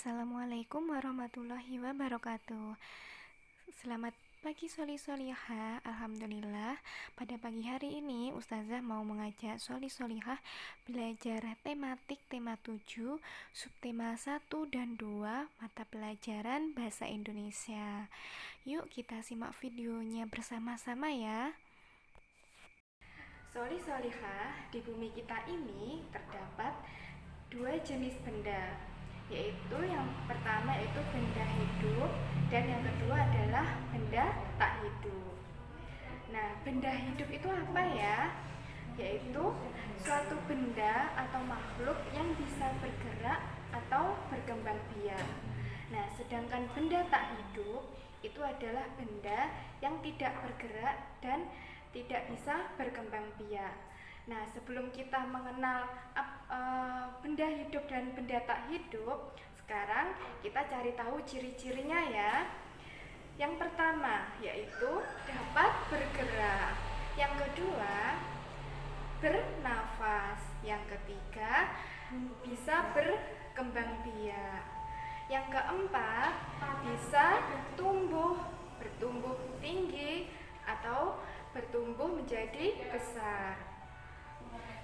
Assalamualaikum warahmatullahi wabarakatuh. Selamat pagi Soli Solihah. Alhamdulillah, pada pagi hari ini Ustazah mau mengajak Soli Solihah belajar tematik tema 7, subtema 1 dan 2 mata pelajaran Bahasa Indonesia. Yuk kita simak videonya bersama-sama ya. Soli Solihah, di bumi kita ini terdapat dua jenis benda, yaitu yang pertama itu benda hidup dan yang kedua adalah benda tak hidup. Nah, benda hidup itu apa ya? Yaitu suatu benda atau makhluk yang bisa bergerak atau berkembang biak. Nah, sedangkan benda tak hidup itu adalah benda yang tidak bergerak dan tidak bisa berkembang biak. Nah, sebelum kita mengenal benda hidup dan benda tak hidup, sekarang kita cari tahu ciri-cirinya ya. Yang pertama yaitu dapat bergerak. Yang kedua, bernafas. Yang ketiga, bisa berkembang biak. Yang keempat, bisa bertumbuh tinggi atau bertumbuh menjadi besar.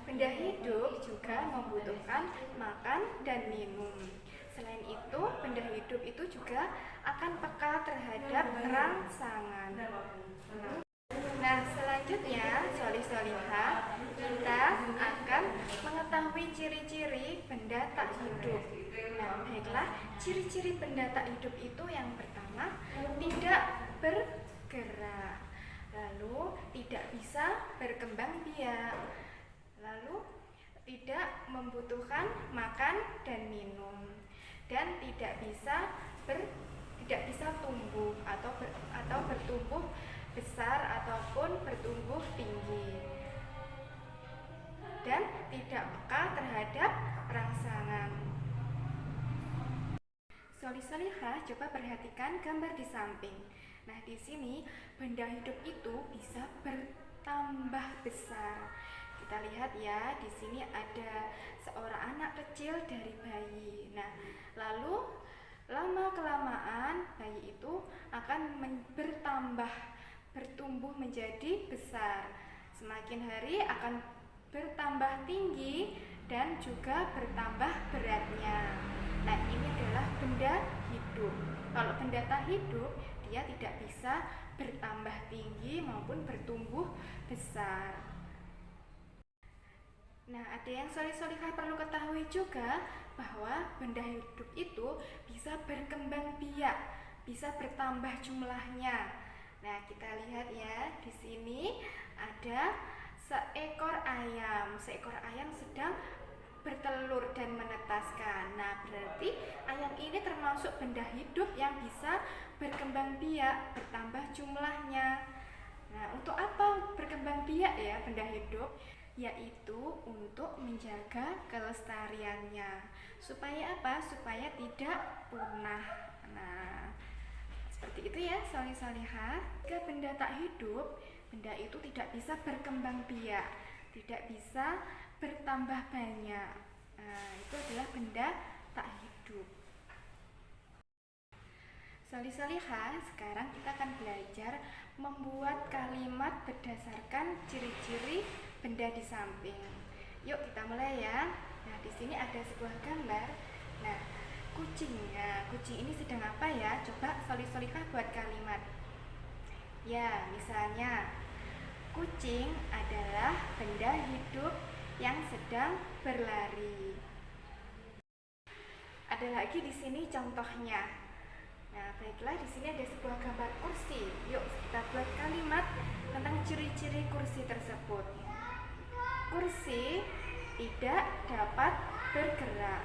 Benda hidup juga membutuhkan makan dan minum. Selain itu, benda hidup itu juga akan peka terhadap rangsangan. Nah, selanjutnya, Solihah, kita akan mengetahui ciri-ciri benda tak hidup. Nah, baiklah, ciri-ciri benda tak hidup itu yang pertama, tidak bergerak, lalu tidak bisa berkembang biak, lalu tidak membutuhkan makan dan minum, dan tidak bisa tumbuh atau bertumbuh besar ataupun bertumbuh tinggi, dan tidak peka terhadap rangsangan. Solihah, coba perhatikan gambar di samping. Nah, di sini benda hidup itu bisa bertambah besar. Kita lihat ya, di sini ada seorang anak kecil dari bayi. Nah, lalu lama-kelamaan bayi itu akan bertumbuh menjadi besar. Semakin hari akan bertambah tinggi dan juga bertambah beratnya. Nah, ini adalah benda hidup. Kalau benda tak hidup, dia tidak bisa bertambah tinggi maupun bertumbuh besar. Nah, ada yang Solihah perlu ketahui juga bahwa benda hidup itu bisa berkembang biak, bisa bertambah jumlahnya. Nah, kita lihat ya, di sini ada seekor ayam. Seekor ayam sedang bertelur dan menetaskan. Nah, berarti ayam ini termasuk benda hidup yang bisa berkembang biak, bertambah jumlahnya. Nah, untuk apa berkembang biak ya benda hidup? Yaitu untuk menjaga kelestariannya. Supaya apa? Supaya tidak punah. Nah, seperti itu ya Solihah. Jika benda tak hidup, benda itu tidak bisa berkembang biak, tidak bisa bertambah banyak. Nah, itu adalah benda tak hidup. Solihah, sekarang kita akan belajar membuat kalimat berdasarkan ciri-ciri benda di samping. Yuk kita mulai ya. Nah, di sini ada sebuah gambar. Nah, kucingnya. Kucing ini sedang apa ya? Coba Solihah buat kalimat. Ya, misalnya kucing adalah benda hidup yang sedang berlari. Ada lagi di sini contohnya. Nah, baiklah, di sini ada sebuah gambar kursi. Yuk kita buat kalimat tentang ciri-ciri kursi tersebut. Kursi tidak dapat bergerak.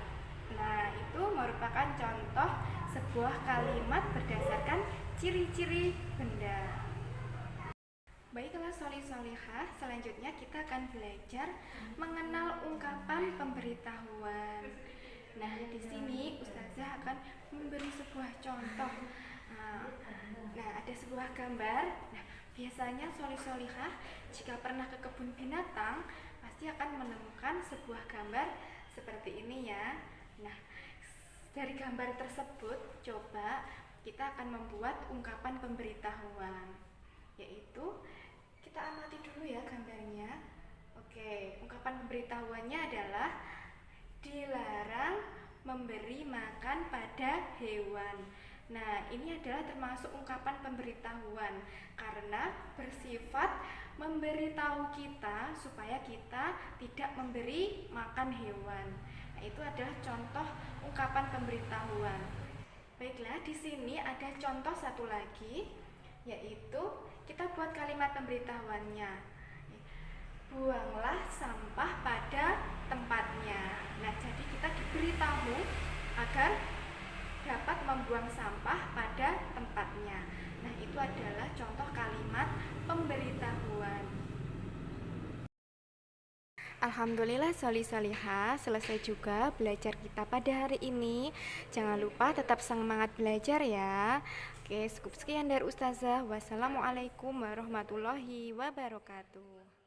Nah, itu merupakan contoh sebuah kalimat berdasarkan ciri-ciri benda. Baiklah Solihah, selanjutnya kita akan belajar mengenal ungkapan pemberitahuan. Nah, di sini Ustazah akan memberi sebuah contoh. Nah, ada sebuah gambar. Nah, biasanya Solihah jika pernah ke kebun binatang pasti akan menemukan sebuah gambar seperti ini ya. Nah, dari gambar tersebut, coba kita akan membuat ungkapan pemberitahuan, yaitu kita amati dulu ya gambarnya. Oke, ungkapan pemberitahuannya adalah dilarang memberi makan pada hewan. Nah, ini adalah termasuk ungkapan pemberitahuan karena bersifat memberitahu kita supaya kita tidak memberi makan hewan. Nah, itu adalah contoh ungkapan pemberitahuan. Baiklah, di sini ada contoh satu lagi, yaitu kita buat kalimat pemberitahuannya. Buanglah sampah pada tempatnya. Nah, jadi kita diberitahu agar dapat membuang sampah pada tempatnya. Nah, itu adalah contoh kalimat pemberitahuan. Alhamdulillah sholli sholihah, selesai juga belajar kita pada hari ini. Jangan lupa tetap semangat belajar ya. Oke, cukup sekian dari Ustazah. Wassalamualaikum warahmatullahi wabarakatuh.